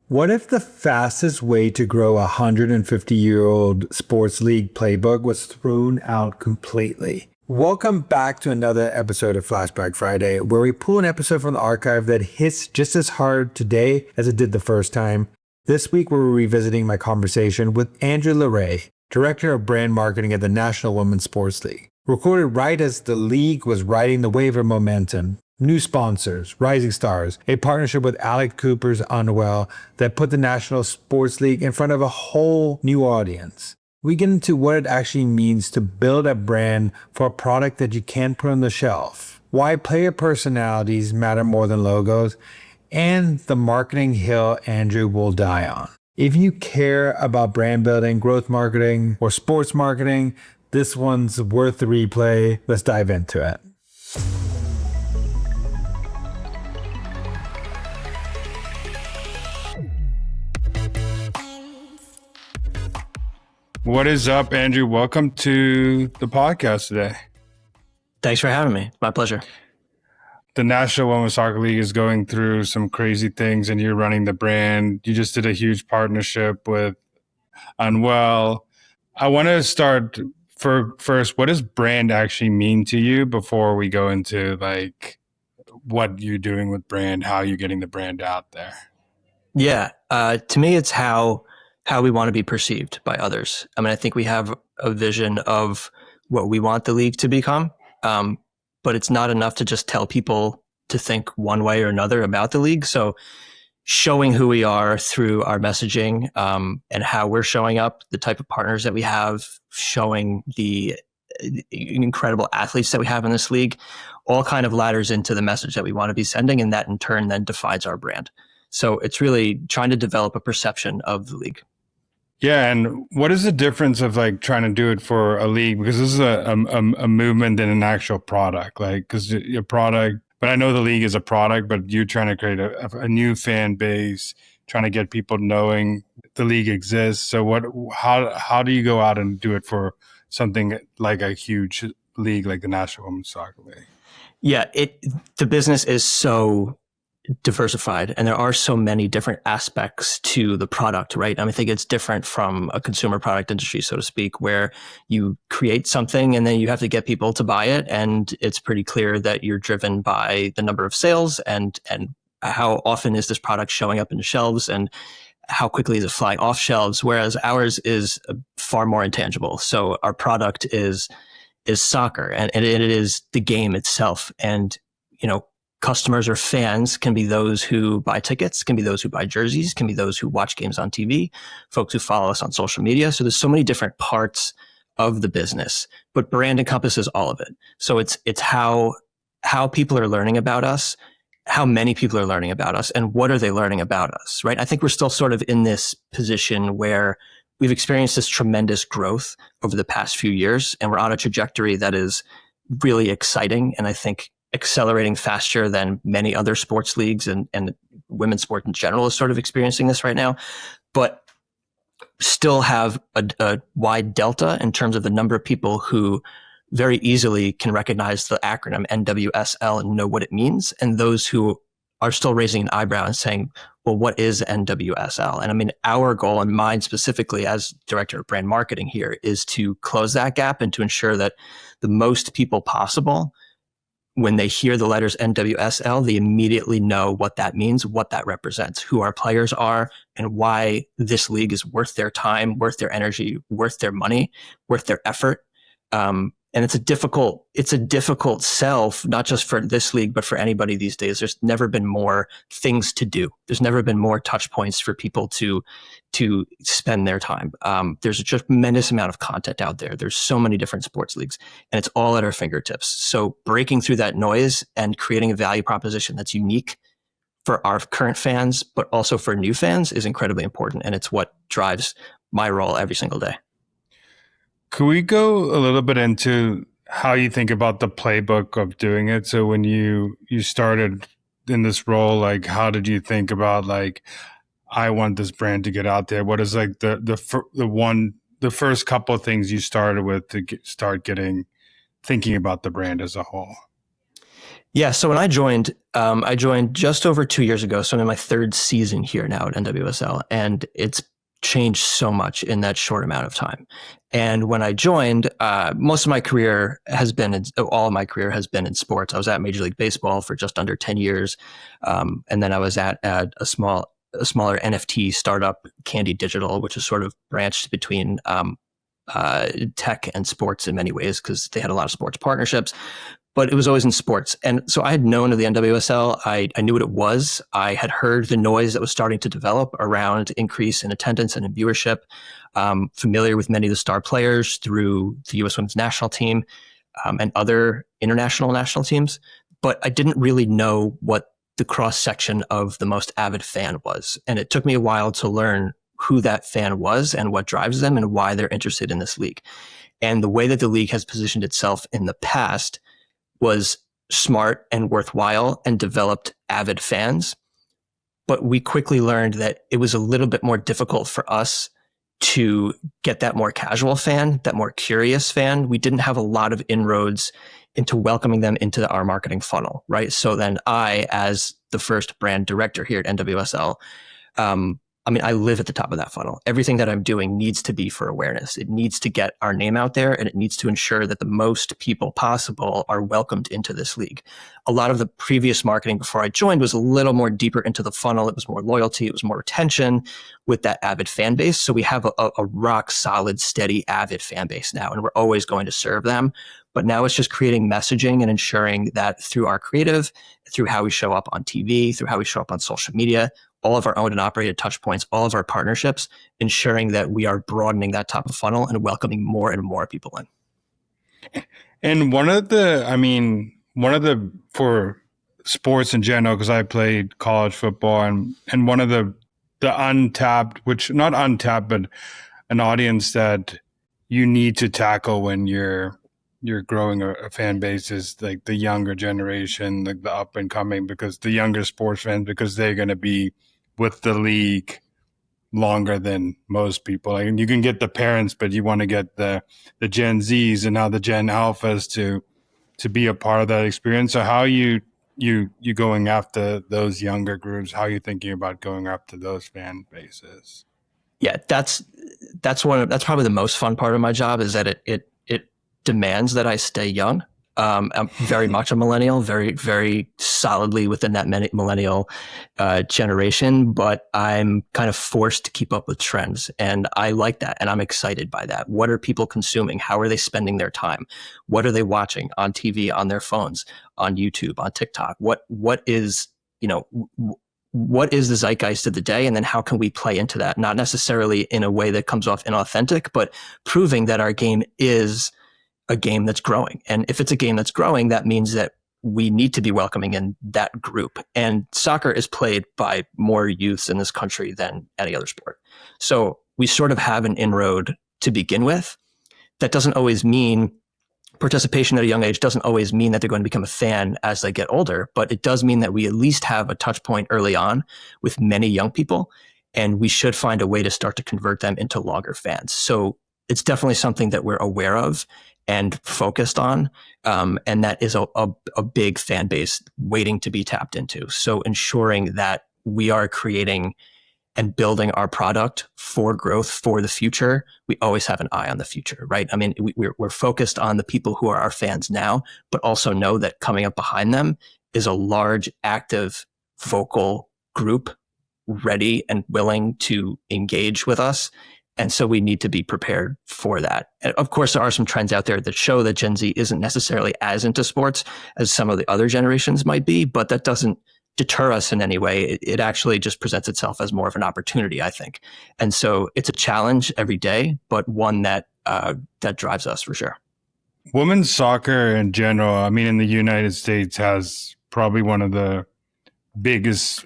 What if the fastest way to grow a 150-year-old sports league playbook was thrown out completely? Welcome back to another episode of Flashback Friday, where we pull an episode from the archive that hits just as hard today as it did the first time. This week, we're revisiting my conversation with Andrew LeRay, Director of Brand Marketing at the National Women's Sports League. Recorded right as the league was riding the wave of momentum. New sponsors, rising stars, a partnership with Alec Cooper's Unwell that put the National Sports League in front of a whole new audience. We get into what it actually means to build a brand for a product that you can't put on the shelf, why player personalities matter more than logos, and the marketing hill Andrew will die on. If you care about brand building, growth marketing, or sports marketing, this one's worth the replay. Let's dive into it. What is up, Andrew? Welcome to the podcast today. Thanks for having me. My pleasure. The National Women's Soccer League is going through some crazy things, and you're running the brand. You just did a huge partnership with Unwell. I want to start first. What does brand actually mean to you before we go into like what you're doing with brand, how you're getting the brand out there? Yeah. To me, it's how we want to be perceived by others. I mean, I think we have a vision of what we want the league to become, but it's not enough to just tell people to think one way or another about the league. So showing who we are through our messaging and how we're showing up, the type of partners that we have, showing the incredible athletes that we have in this league, all kind of ladders into the message that we want to be sending, and that in turn then defines our brand. So it's really trying to develop a perception of the league. Yeah, and what is the difference of like trying to do it for a league? Because this is a movement and an actual product, like because your product. But I know the league is a product, but you're trying to create a new fan base, trying to get people knowing the league exists. So how do you go out and do it for something like a huge league like the National Women's Soccer League? Yeah, the business is so diversified, and there are so many different aspects to the product, right? I mean, I think it's different from a consumer product industry, so to speak, where you create something and then you have to get people to buy it, and it's pretty clear that you're driven by the number of sales and how often is this product showing up in the shelves and how quickly is it flying off shelves, whereas ours is far more intangible. So our product is soccer, and it is the game itself. And, you know, customers or fans can be those who buy tickets, can be those who buy jerseys, can be those who watch games on TV, folks who follow us on social media. So there's so many different parts of the business, but brand encompasses all of it. So it's how people are learning about us, how many people are learning about us, and what are they learning about us, right? I think we're still sort of in this position where we've experienced this tremendous growth over the past few years, and we're on a trajectory that is really exciting. And I think accelerating faster than many other sports leagues, and women's sport in general is sort of experiencing this right now, but still have a wide delta in terms of the number of people who very easily can recognize the acronym NWSL and know what it means, and those who are still raising an eyebrow and saying, well, what is NWSL? And I mean, our goal, and mine specifically as Director of Brand Marketing here, is to close that gap and to ensure that the most people possible, when they hear the letters NWSL, they immediately know what that means, what that represents, who our players are, and why this league is worth their time, worth their energy, worth their money, worth their effort. And it's a difficult sell, not just for this league, but for anybody these days. There's never been more things to do. There's never been more touch points for people to spend their time. There's a tremendous amount of content out there. There's so many different sports leagues, and it's all at our fingertips. So breaking through that noise and creating a value proposition that's unique for our current fans, but also for new fans, is incredibly important. And it's what drives my role every single day. Could we go a little bit into how you think about the playbook of doing it? So when you started in this role, like how did you think about like, I want this brand to get out there? What is like the first couple of things you started with to start thinking about the brand as a whole? Yeah. So when I joined just over 2 years ago. So I'm in my third season here now at NWSL, and it's changed so much in that short amount of time. And when I joined, most of my career has been, all of my career has been in sports. I was at Major League Baseball for just under 10 years. And then I was at a smaller NFT startup, Candy Digital, which is sort of branched between tech and sports in many ways because they had a lot of sports partnerships, but it was always in sports. And so I had known of the NWSL. I knew what it was. I had heard the noise that was starting to develop around increase in attendance and in viewership, familiar with many of the star players through the U.S. women's national team and other international national teams. But I didn't really know what the cross section of the most avid fan was. And it took me a while to learn who that fan was and what drives them and why they're interested in this league. And the way that the league has positioned itself in the past was smart and worthwhile and developed avid fans. But we quickly learned that it was a little bit more difficult for us to get that more casual fan, that more curious fan. We didn't have a lot of inroads into welcoming them into our marketing funnel, right? So then I, as the first brand director here at NWSL, I live at the top of that funnel. Everything that I'm doing needs to be for awareness. It needs to get our name out there, and it needs to ensure that the most people possible are welcomed into this league. A lot of the previous marketing before I joined was a little more deeper into the funnel. It was more loyalty. It was more retention with that avid fan base. So we have a rock solid, steady, avid fan base now, and we're always going to serve them. But now it's just creating messaging and ensuring that through our creative, through how we show up on TV, through how we show up on social media, all of our owned and operated touch points, all of our partnerships, ensuring that we are broadening that top of funnel and welcoming more and more people in. And for sports in general, because I played college football, and one of the untapped, which not untapped, but an audience that you need to tackle when you're growing a fan base is like the younger generation, like the up and coming, because the younger sports fans, because they're going to be with the league longer than most people. Like, and you can get the parents, but you want to get the Gen Zs and now the Gen Alphas to be a part of that experience. So how are you going after those younger groups? How are you thinking about going after those fan bases? Yeah, that's probably the most fun part of my job, is that it demands that I stay young. I'm very much a millennial, very, very solidly within that millennial generation, but I'm kind of forced to keep up with trends. And I like that. And I'm excited by that. What are people consuming? How are they spending their time? What are they watching on TV, on their phones, on YouTube, on TikTok? What is the zeitgeist of the day? And then how can we play into that? Not necessarily in a way that comes off inauthentic, but proving that our game is a game that's growing. And if it's a game that's growing, that means that we need to be welcoming in that group. And soccer is played by more youths in this country than any other sport. So we sort of have an inroad to begin with. That doesn't always mean participation at a young age, doesn't always mean that they're going to become a fan as they get older, but it does mean that we at least have a touch point early on with many young people, and we should find a way to start to convert them into longer fans. So it's definitely something that we're aware of and focused on. And that is a big fan base waiting to be tapped into. So ensuring that we are creating and building our product for growth for the future, we always have an eye on the future, right? I mean, we're focused on the people who are our fans now, but also know that coming up behind them is a large, active, vocal group ready and willing to engage with us. And so we need to be prepared for that. And of course, there are some trends out there that show that Gen Z isn't necessarily as into sports as some of the other generations might be, but that doesn't deter us in any way. It actually just presents itself as more of an opportunity, I think. And so it's a challenge every day, but one that drives us for sure. Women's soccer in general, I mean, in the United States, has probably one of the biggest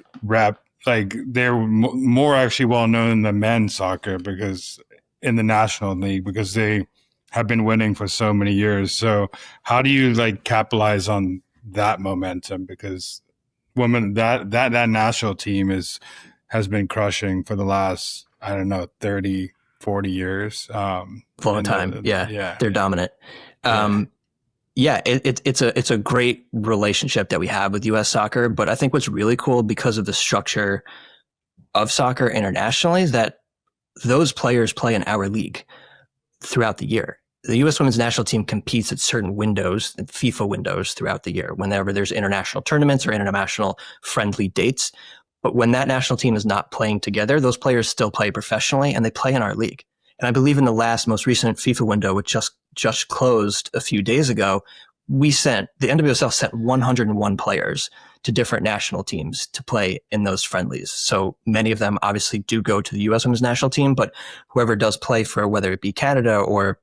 they're more actually well known than men's soccer, because in the National League, because they have been winning for so many years. So how do you capitalize on that momentum? Because women, that national team has been crushing for the last, 30, 40 years. Long time. Yeah. They're dominant. Yeah, it's a great relationship that we have with U.S. soccer. But I think what's really cool because of the structure of soccer internationally is that those players play in our league throughout the year. The U.S. women's national team competes at certain windows, FIFA windows throughout the year, whenever there's international tournaments or international friendly dates. But when that national team is not playing together, those players still play professionally and they play in our league. And I believe in the most recent FIFA window, which just closed a few days ago, the NWSL sent 101 players to different national teams to play in those friendlies. So many of them obviously do go to the U.S. women's national team, but whoever does play for, whether it be Canada or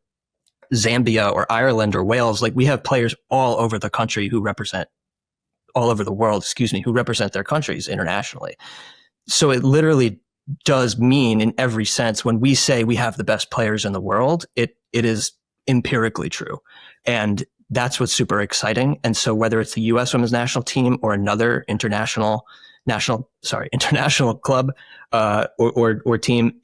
Zambia or Ireland or Wales, like we have players all over the country all over the world, who represent their countries internationally. So it literally does mean in every sense, when we say we have the best players in the world, it is empirically true. And that's what's super exciting. And so whether it's the U.S. women's national team or another international club or team,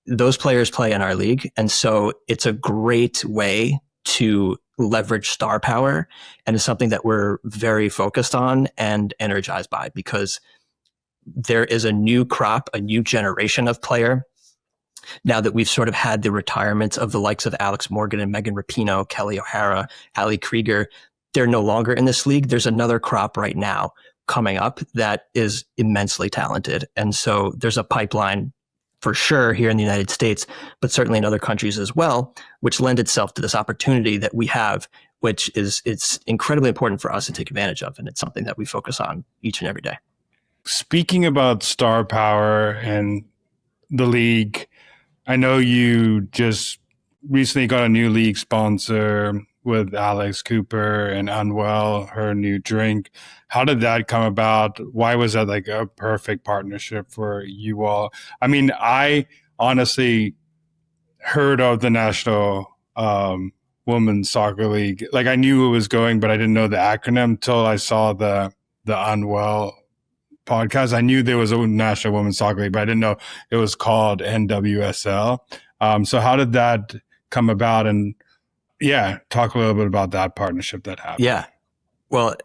those players play in our league. And so it's a great way to leverage star power, and it's something that we're very focused on and energized by, because there is a new crop, a new generation of player. Now that we've sort of had the retirements of the likes of Alex Morgan and Megan Rapinoe, Kelly O'Hara, Ali Krieger, they're no longer in this league. There's another crop right now coming up that is immensely talented. And so there's a pipeline for sure here in the United States, but certainly in other countries as well, which lend itself to this opportunity that we have, it's incredibly important for us to take advantage of. And it's something that we focus on each and every day. Speaking about star power and the league, I know you just recently got a new league sponsor with Alex Cooper and Unwell, her new drink. How did that come about? Why was that like a perfect partnership for you all? I mean, I honestly heard of the National Women's Soccer League. Like I knew it was going, but I didn't know the acronym until I saw the Unwell podcast. I knew there was a National Women's Soccer League, but I didn't know it was called NWSL. So how did that come about? And yeah, talk a little bit about that partnership that happened. Yeah. Well,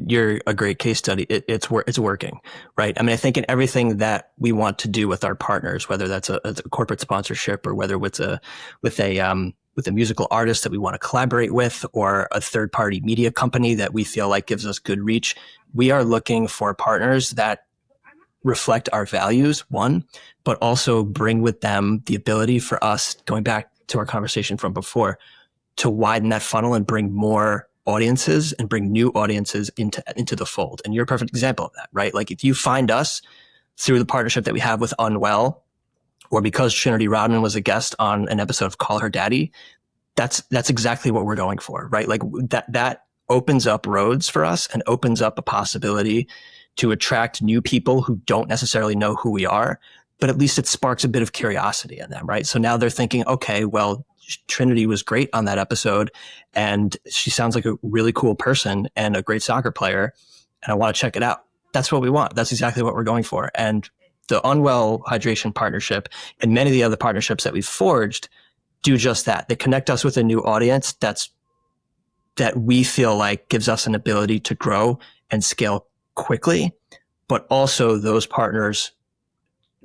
you're a great case study. It's working, right? I mean, I think in everything that we want to do with our partners, whether that's a corporate sponsorship or whether it's with a musical artist that we want to collaborate with, or a third party media company that we feel like gives us good reach, we are looking for partners that reflect our values, one, but also bring with them the ability for us, going back to our conversation from before, to widen that funnel and bring more audiences and bring new audiences into the fold. And you're a perfect example of that, right? Like if you find us through the partnership that we have with Unwell, or because Trinity Rodman was a guest on an episode of Call Her Daddy, that's exactly what we're going for, right? Like that opens up roads for us and opens up a possibility to attract new people who don't necessarily know who we are, but at least it sparks a bit of curiosity in them, right? So now they're thinking, okay, well, Trinity was great on that episode and she sounds like a really cool person and a great soccer player, and I want to check it out. That's what we want. That's exactly what we're going for. And the Unwell Hydration partnership and many of the other partnerships that we've forged do just that. They connect us with a new audience that we feel like gives us an ability to grow and scale quickly, but also those partners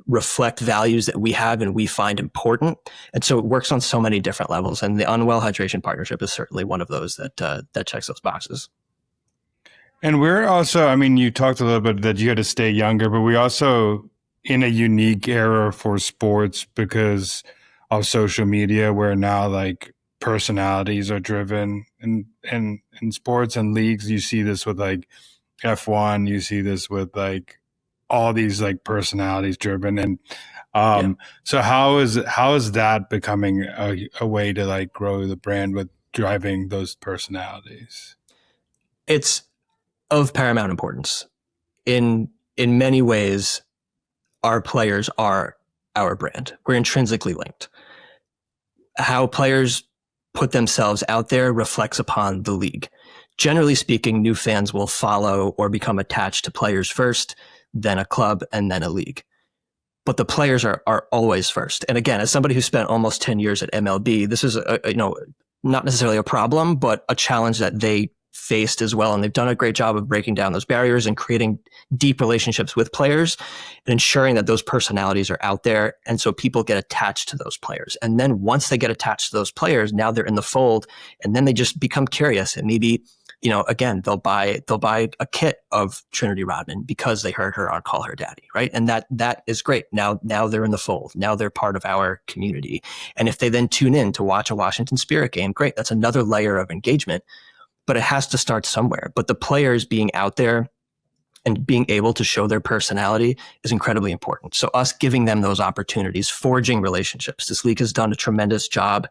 reflect values that we have and we find important. And so it works on so many different levels. And the Unwell Hydration partnership is certainly one of those that checks those boxes. And we're also, I mean, you talked a little bit that you had to stay younger, but we also in a unique era for sports because of social media, where now like personalities are driven in sports and leagues. You see this with like F1, you see this with like all these like personalities driven. And so how is that becoming a way to like grow the brand with driving those personalities? It's of paramount importance. In many ways, our players are our brand. We're intrinsically linked. How players put themselves out there reflects upon the league. Generally speaking, new fans will follow or become attached to players first, then a club, and then a league. But the players are always first. And again, as somebody who spent almost 10 years at MLB, this is not necessarily a problem, but a challenge that they faced as well. And they've done a great job of breaking down those barriers and creating deep relationships with players and ensuring that those personalities are out there. And so people get attached to those players. And then once they get attached to those players, now they're in the fold, and then they just become curious. And maybe, again, they'll buy a kit of Trinity Rodman because they heard her on Call Her Daddy, right? And that is great. Now they're in the fold. Now they're part of our community. And if they then tune in to watch a Washington Spirit game, great. That's another layer of engagement. But it has to start somewhere. But the players being out there and being able to show their personality is incredibly important. So us giving them those opportunities, forging relationships. This league has done a tremendous job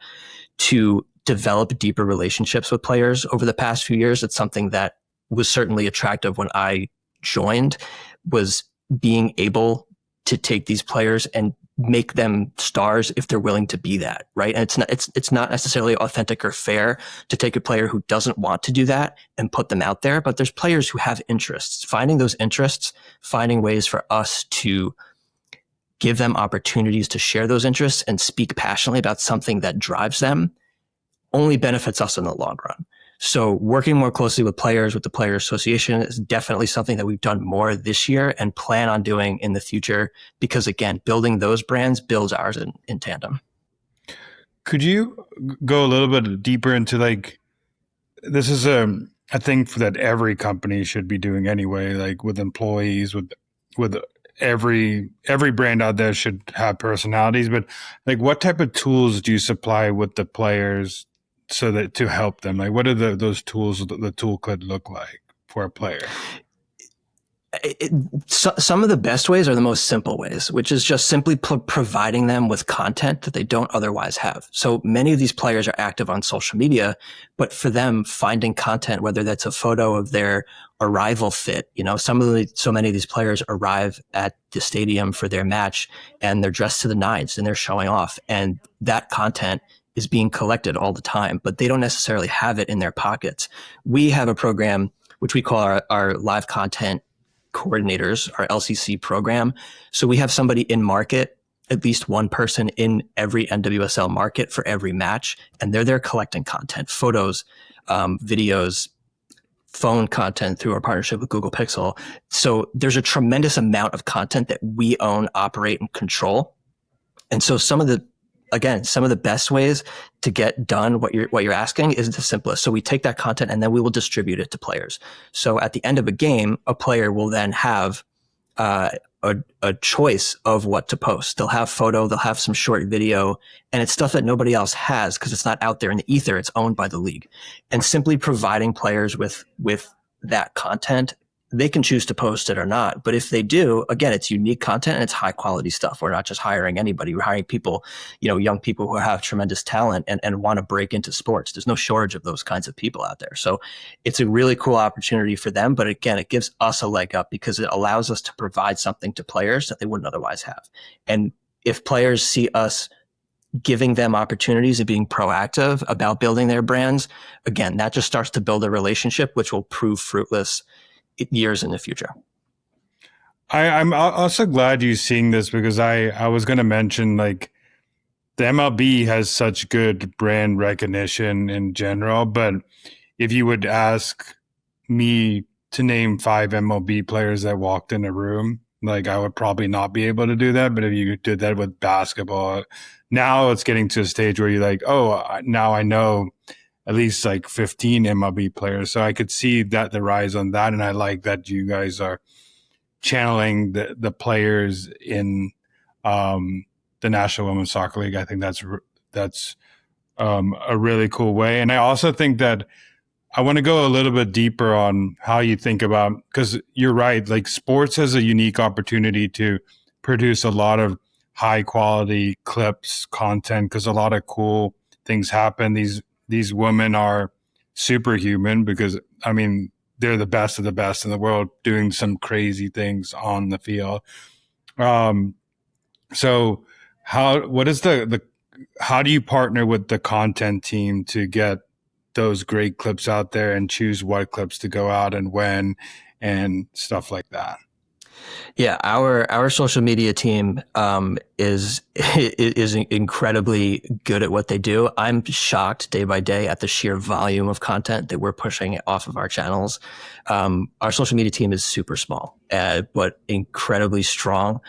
to develop deeper relationships with players over the past few years. It's something that was certainly attractive when I joined, was being able to take these players and make them stars if they're willing to be that, right? And it's not necessarily authentic or fair to take a player who doesn't want to do that and put them out there, but there's players who have interests. Finding those interests, finding ways for us to give them opportunities to share those interests and speak passionately about something that drives them only benefits us in the long run. So working more closely with players, with the Player Association, is definitely something that we've done more this year and plan on doing in the future, because again, building those brands builds ours in tandem. Could you go a little bit deeper into, like, this is a thing that every company should be doing anyway, like with employees, with every brand out there should have personalities, but like what type of tools do you supply with the players so that to help them? Like, what are those tools, the tool could look like for a player? Some of the best ways are the most simple ways, which is just simply providing them with content that they don't otherwise have. So many of these players are active on social media, but for them, finding content, whether that's a photo of their arrival fit, so many of these players arrive at the stadium for their match and they're dressed to the nines and they're showing off, and that content is being collected all the time, but they don't necessarily have it in their pockets. We have a program which we call our live content coordinators, our LCC program. So we have somebody in market, at least one person in every NWSL market for every match, and they're there collecting content, photos, videos, phone content through our partnership with Google Pixel. So there's a tremendous amount of content that we own, operate, and control. And so some of the best ways to get done what you're asking is the simplest. So we take that content and then we will distribute it to players. So at the end of a game, a player will then have a choice of what to post. They'll have photo, they'll have some short video, and it's stuff that nobody else has because it's not out there in the ether. It's owned by the league. And simply providing players with that content, they can choose to post it or not. But if they do, again, it's unique content and it's high quality stuff. We're not just hiring anybody. We're hiring people, young people who have tremendous talent and want to break into sports. There's no shortage of those kinds of people out there. So it's a really cool opportunity for them. But again, it gives us a leg up because it allows us to provide something to players that they wouldn't otherwise have. And if players see us giving them opportunities and being proactive about building their brands, again, that just starts to build a relationship, which will prove fruitless years in the future. I'm also glad you're seeing this because I was going to mention, like, the MLB has such good brand recognition in general, but if you would ask me to name 5 MLB players that walked in a room, like, I would probably not be able to do that. But if you did that with basketball, now it's getting to a stage where you're like, oh, now I know at least like 15 MLB players. So I could see that the rise on that. And I like that you guys are channeling the players in the National Women's Soccer League. I think that's a really cool way. And I also think that I want to go a little bit deeper on how you think about, because you're right, like, sports has a unique opportunity to produce a lot of high quality clips, content, because a lot of cool things happen. These women are superhuman because, I mean, they're the best of the best in the world doing some crazy things on the field. So how do you partner with the content team to get those great clips out there and choose what clips to go out and when and stuff like that? Yeah, our social media team is incredibly good at what they do. I'm shocked day by day at the sheer volume of content that we're pushing off of our channels. Our social media team is super small, but incredibly strong.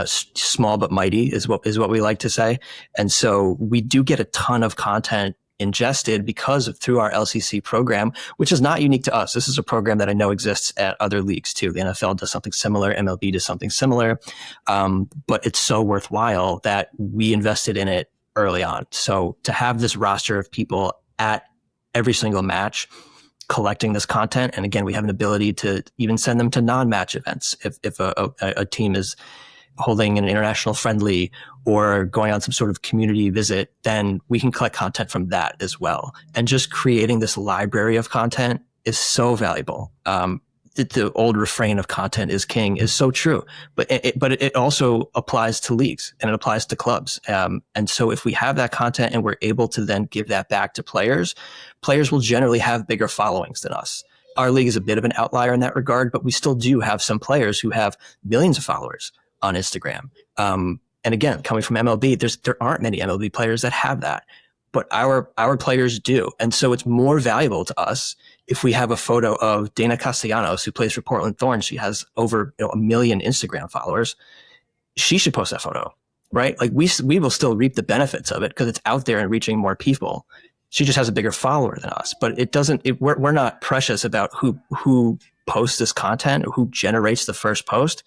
Small but mighty is what we like to say. And so we do get a ton of content ingested because through our LCC program, which is not unique to us. This is a program that I know exists at other leagues too. The NFL does something similar. MLB does something similar. But it's so worthwhile that we invested in it early on. So to have this roster of people at every single match collecting this content, and again, we have an ability to even send them to non-match events if a team is holding an international friendly or going on some sort of community visit, then we can collect content from that as well. And just creating this library of content is so valuable. The old refrain of content is king is so true, but it also applies to leagues and it applies to clubs. And so if we have that content and we're able to then give that back to players will generally have bigger followings than us. Our league is a bit of an outlier in that regard, but we still do have some players who have millions of followers on Instagram. And again, coming from MLB, there aren't many MLB players that have that, but our players do. And so it's more valuable to us if we have a photo of Dana Castellanos, who plays for Portland Thorns. She has over 1 million Instagram followers. She should post that photo, right? Like we will still reap the benefits of it because it's out there and reaching more people. She just has a bigger follower than us, but it doesn't, we're not precious about who posts this content or who generates the first post.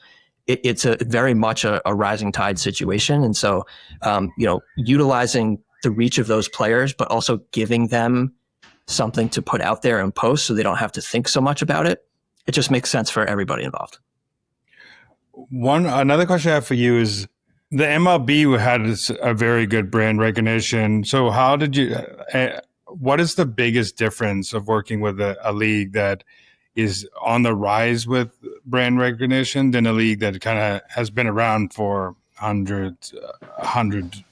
It's a very much a rising tide situation. And so, utilizing the reach of those players, but also giving them something to put out there and post so they don't have to think so much about it. It just makes sense for everybody involved. Another question I have for you is the MLB had a very good brand recognition. So how did you, what is the biggest difference of working with a league that is on the rise with brand recognition than a league that kind of has been around for 100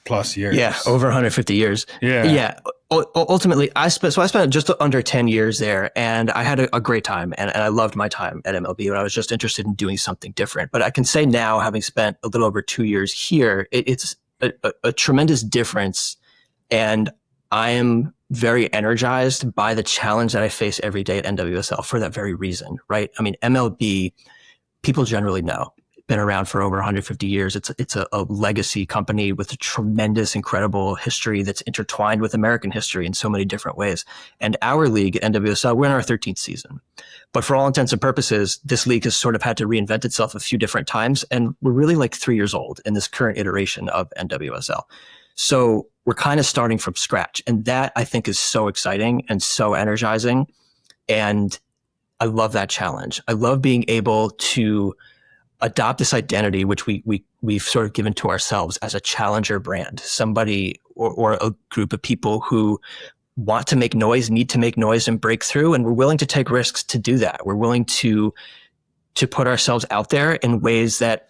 plus years? Yeah, over 150 years. Yeah. Ultimately, I spent just under 10 years there, and I had a great time, and I loved my time at MLB, but I was just interested in doing something different. But I can say now, having spent a little over 2 years here, it's a tremendous difference, and I am very energized by the challenge that I face every day at NWSL for that very reason, right? I mean, MLB, people generally know, been around for over 150 years. It's a legacy company with a tremendous, incredible history that's intertwined with American history in so many different ways. And our league, NWSL, we're in our 13th season. But for all intents and purposes, this league has sort of had to reinvent itself a few different times. And we're really like 3 years old in this current iteration of NWSL. So we're kind of starting from scratch. And that, I think, is so exciting and so energizing. And I love that challenge. I love being able to adopt this identity, which we've sort of given to ourselves as a challenger brand, somebody or a group of people who want to make noise, need to make noise and break through. And we're willing to take risks to do that. We're willing to put ourselves out there in ways that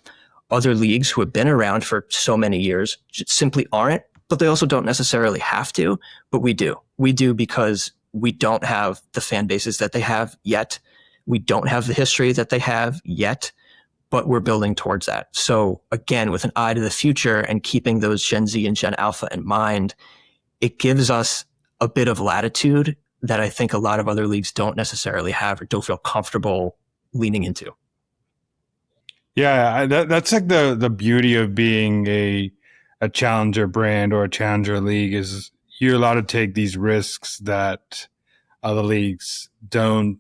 other leagues who have been around for so many years simply aren't, but they also don't necessarily have to, but we do. We do because we don't have the fan bases that they have yet. We don't have the history that they have yet, but we're building towards that. So again, with an eye to the future and keeping those Gen Z and Gen Alpha in mind, it gives us a bit of latitude that I think a lot of other leagues don't necessarily have or don't feel comfortable leaning into. Yeah, that's like the beauty of being a challenger brand or a challenger league is you're allowed to take these risks that other leagues don't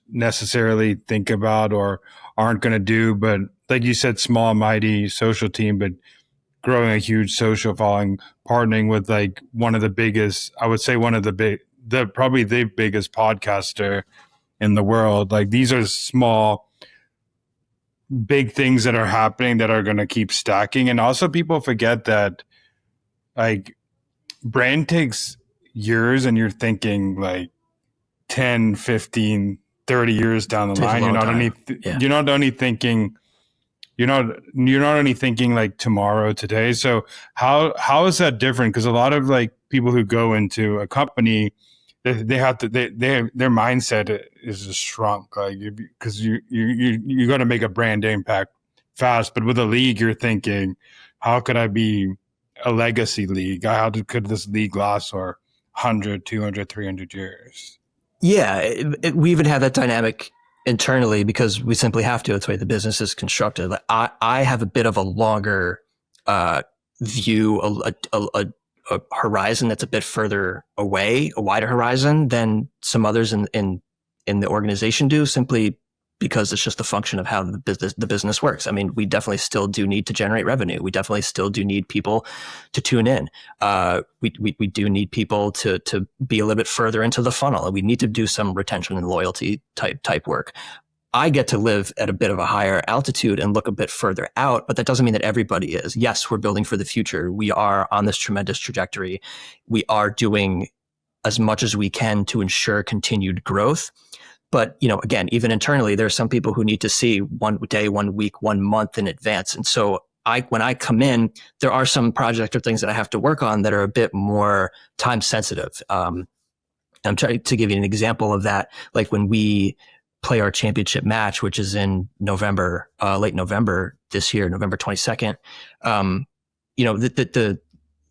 necessarily think about or aren't going to do. But like you said, small, mighty social team, but growing a huge social following, partnering with like one of the biggest, I would say probably the biggest podcaster in the world. Like these are small, big things that are happening that are going to keep stacking. And also people forget that like brand takes years and you're thinking like 10, 15, 30 years down the line. You're not only thinking like tomorrow, today. So how is that different? Because a lot of like people who go into a company, their mindset is just shrunk, like because you got to make a brand impact fast. But with a league, you're thinking, how could I be a legacy league? How could this league last for 100, 200, 300 years? Yeah, we even have that dynamic internally because we simply have to. It's the way the business is constructed. Like I have a bit of a longer view, a horizon that's a bit further away, a wider horizon than some others in the organization do, simply because it's just a function of how the business works. I mean, we definitely still do need to generate revenue. We definitely still do need people to tune in. We do need people to be a little bit further into the funnel. We need to do some retention and loyalty type work. I get to live at a bit of a higher altitude and look a bit further out, but that doesn't mean that everybody is. Yes, we're building for the future. We are on this tremendous trajectory. We are doing as much as we can to ensure continued growth. But, again, even internally, there are some people who need to see 1 day, 1 week, 1 month in advance. And so when I come in, there are some projects or things that I have to work on that are a bit more time sensitive. I'm trying to give you an example of that. Like when we play our championship match, which is in November, late November this year, November 22nd,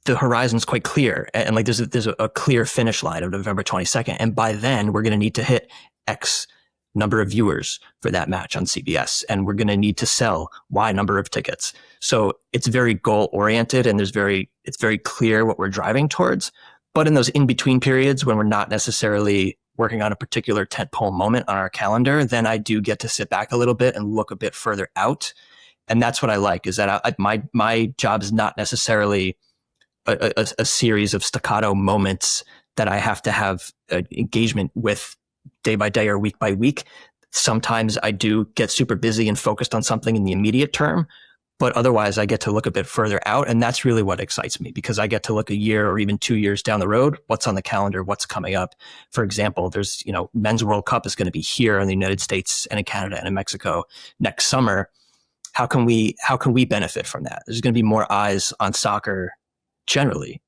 the horizon's quite clear. And like there's a clear finish line of November 22nd. And by then we're going to need to hit X number of viewers for that match on CBS. And we're going to need to sell Y number of tickets. So it's very goal oriented and it's very clear what we're driving towards. But in those in-between periods when we're not necessarily working on a particular tentpole moment on our calendar, then I do get to sit back a little bit and look a bit further out. And that's what I like, is that my job is not necessarily a series of staccato moments that I have to have engagement with day by day or week by week. Sometimes I do get super busy and focused on something in the immediate term, but otherwise I get to look a bit further out. And that's really what excites me, because I get to look a year or even 2 years down the road, what's on the calendar, what's coming up. For example, there's, Men's World Cup is going to be here in the United States and in Canada and in Mexico next summer. How can we benefit from that? There's going to be more eyes on soccer generally.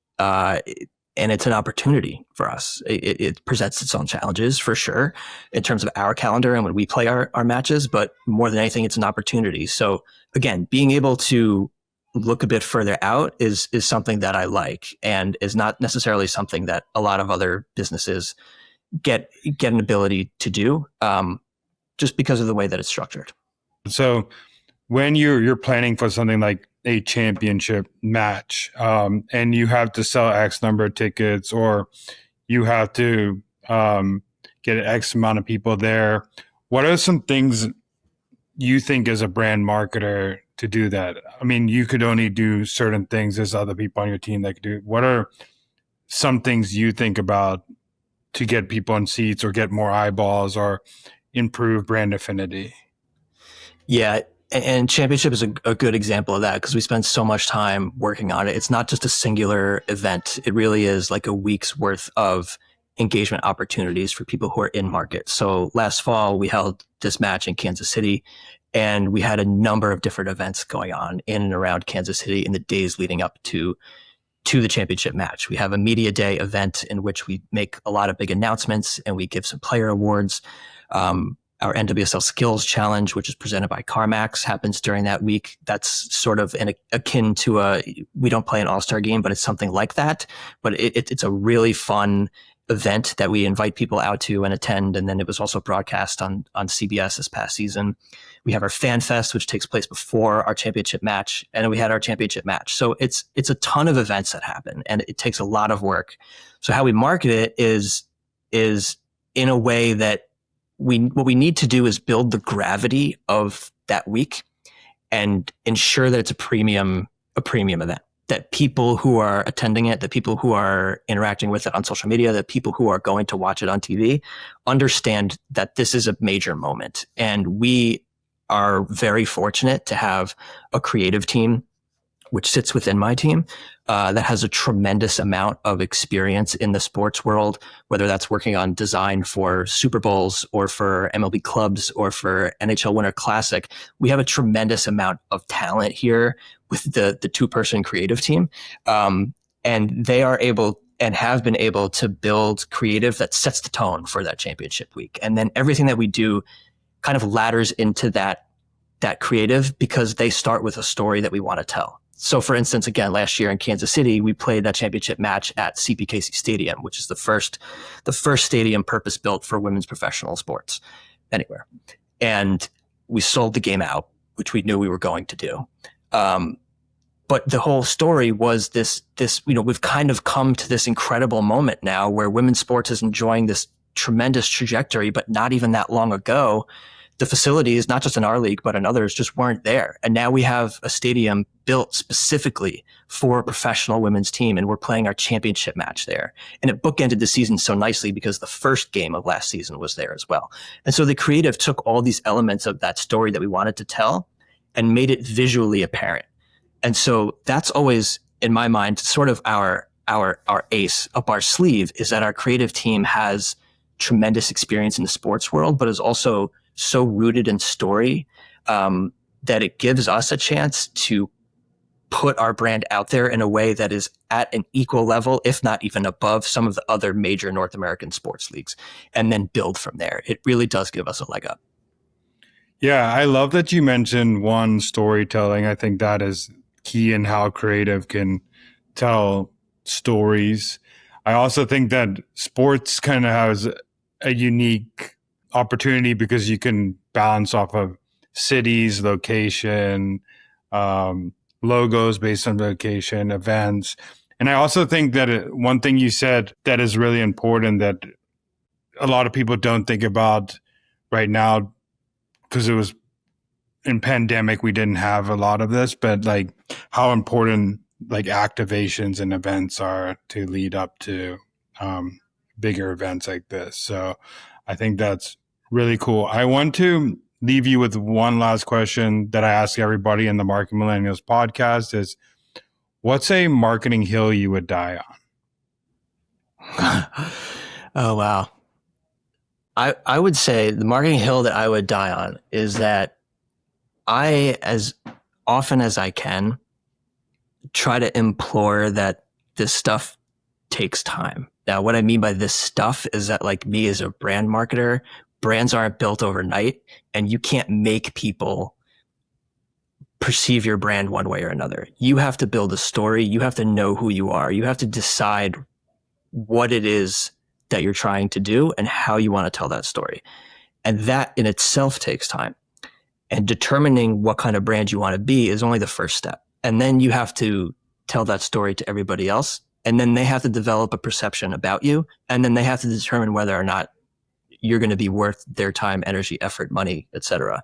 And it's an opportunity for us. It presents its own challenges for sure in terms of our calendar and when we play our matches, but more than anything, it's an opportunity. So again, being able to look a bit further out is something that I like, and is not necessarily something that a lot of other businesses get an ability to do, just because of the way that it's structured. So when you're planning for something like a championship match, and you have to sell X number of tickets, or you have to get an X amount of people there, what are some things you think as a brand marketer to do that? I mean, you could only do certain things. There's other people on your team that could do. What are some things you think about to get people in seats or get more eyeballs or improve brand affinity? Yeah. And championship is a good example of that, because we spend so much time working on it. It's not just a singular event. It really is like a week's worth of engagement opportunities for people who are in market. So last fall, we held this match in Kansas City, and we had a number of different events going on in and around Kansas City in the days leading up to the championship match. We have a media day event in which we make a lot of big announcements and we give some player awards. Our NWSL Skills Challenge, which is presented by CarMax, happens during that week. That's sort of akin to we don't play an all-star game, but it's something like that. But it's a really fun event that we invite people out to and attend. And then it was also broadcast on CBS this past season. We have our Fan Fest, which takes place before our championship match. And we had our championship match. So it's a ton of events that happen, and it takes a lot of work. So how we market it is in a way that what we need to do is build the gravity of that week and ensure that it's a premium event, that people who are attending it, that people who are interacting with it on social media, that people who are going to watch it on TV understand that this is a major moment. And we are very fortunate to have a creative team, which sits within my team, that has a tremendous amount of experience in the sports world, whether that's working on design for Super Bowls or for MLB clubs or for NHL Winter Classic. We have a tremendous amount of talent here with the two-person creative team. And they are able and have been able to build creative that sets the tone for that championship week. And then everything that we do kind of ladders into that that creative because they start with a story that we want to tell. So for instance, again, last year in Kansas City, we played that championship match at CPKC Stadium, which is the first stadium purpose built for women's professional sports anywhere. And we sold the game out, which we knew we were going to do. But the whole story was this, we've kind of come to this incredible moment now where women's sports is enjoying this tremendous trajectory, but not even that long ago, the facilities, not just in our league, but in others, just weren't there. And now we have a stadium built specifically for a professional women's team, and we're playing our championship match there. And it bookended the season so nicely because the first game of last season was there as well. And so the creative took all these elements of that story that we wanted to tell and made it visually apparent. And so that's always, in my mind, sort of our ace up our sleeve, is that our creative team has tremendous experience in the sports world, but is also so rooted in story that it gives us a chance to put our brand out there in a way that is at an equal level, if not even above some of the other major North American sports leagues, and then build from there. It really does give us a leg up. Yeah, I love that you mentioned one, storytelling. I think that is key in how creative can tell stories. I also think that sports kind of has a unique opportunity because you can balance off of cities, location, logos based on location, events. And I also think that one thing you said that is really important that a lot of people don't think about right now, because it was in pandemic, we didn't have a lot of this, but like how important like activations and events are to lead up to bigger events like this. So I think that's really cool. I want to leave you with one last question that I ask everybody in the Marketing Millennials podcast is, what's a marketing hill you would die on? Oh, wow. I would say the marketing hill that I would die on is that I, as often as I can, try to implore that this stuff takes time. Now, what I mean by this stuff is that, like me as a brand marketer, brands aren't built overnight, and you can't make people perceive your brand one way or another. You have to build a story. You have to know who you are. You have to decide what it is that you're trying to do and how you want to tell that story. And that in itself takes time. And determining what kind of brand you want to be is only the first step. And then you have to tell that story to everybody else. And then they have to develop a perception about you. And then they have to determine whether or not you're going to be worth their time, energy, effort, money, etc.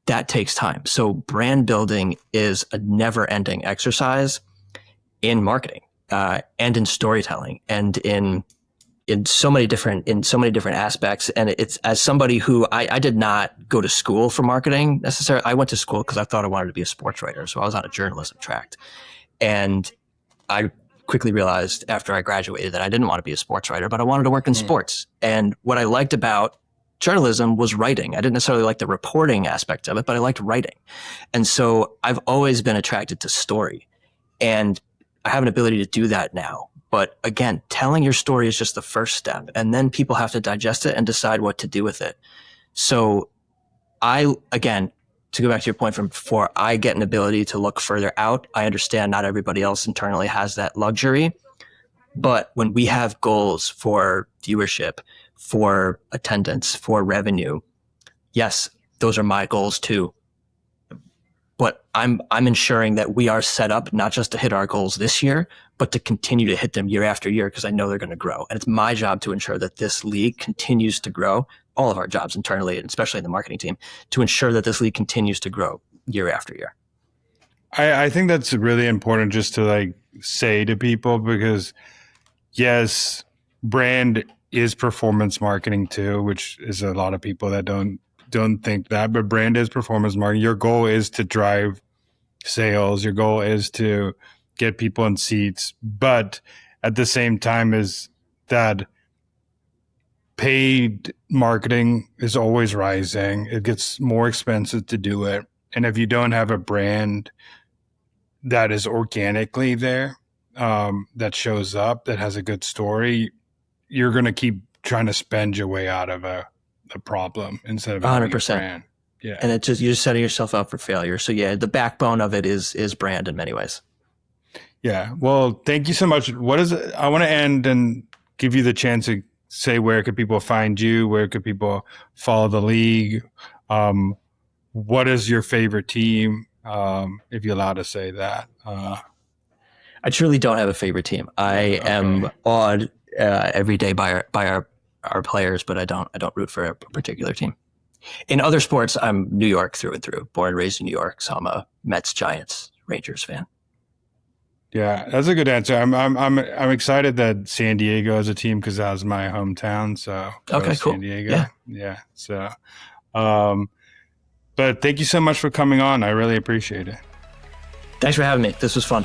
That takes time. So brand building is a never-ending exercise in marketing and in storytelling and in so many different aspects. And it's, as somebody who I did not go to school for marketing necessarily. I went to school because I thought I wanted to be a sports writer. So I was on a journalism track. And I quickly realized after I graduated that I didn't want to be a sports writer, but I wanted to work in sports. And what I liked about journalism was writing. I didn't necessarily like the reporting aspect of it, but I liked writing. And so I've always been attracted to story. And I have an ability to do that now. But again, telling your story is just the first step. And then people have to digest it and decide what to do with it. So again, to go back to your point from before, I get an ability to look further out. I understand not everybody else internally has that luxury. But when we have goals for viewership, for attendance, for revenue, yes, those are my goals too. But I'm ensuring that we are set up not just to hit our goals this year, but to continue to hit them year after year, because I know they're going to grow. And it's my job to ensure that this league continues to grow, all of our jobs internally, and especially in the marketing team, to ensure that this league continues to grow year after year. I think that's really important just to like say to people, because yes, brand is performance marketing too, which is a lot of people that don't think that, but brand is performance marketing. Your goal is to drive sales. Your goal is to get people in seats. But at the same time is that paid marketing is always rising. It gets more expensive to do it. And if you don't have a brand that is organically there, that shows up, that has a good story, you're going to keep trying to spend your way out of a problem instead of 100%. brand. Yeah. And you're just setting yourself up for failure. So yeah, the backbone of it is brand in many ways. Yeah. Well, thank you so much. I want to end and give you the chance to say, where could people find you? Where could people follow the league? What is your favorite team? If you're allowed to say that. I truly don't have a favorite team. I am awed every day by our players, but I don't root for a particular team. In other sports, I'm New York through and through, born and raised in New York. So I'm a Mets, Giants, Rangers fan. Yeah, that's a good answer. I'm excited that San Diego is a team because that was my hometown. So okay, cool. San Diego. Yeah. So, but thank you so much for coming on. I really appreciate it. Thanks for having me. This was fun.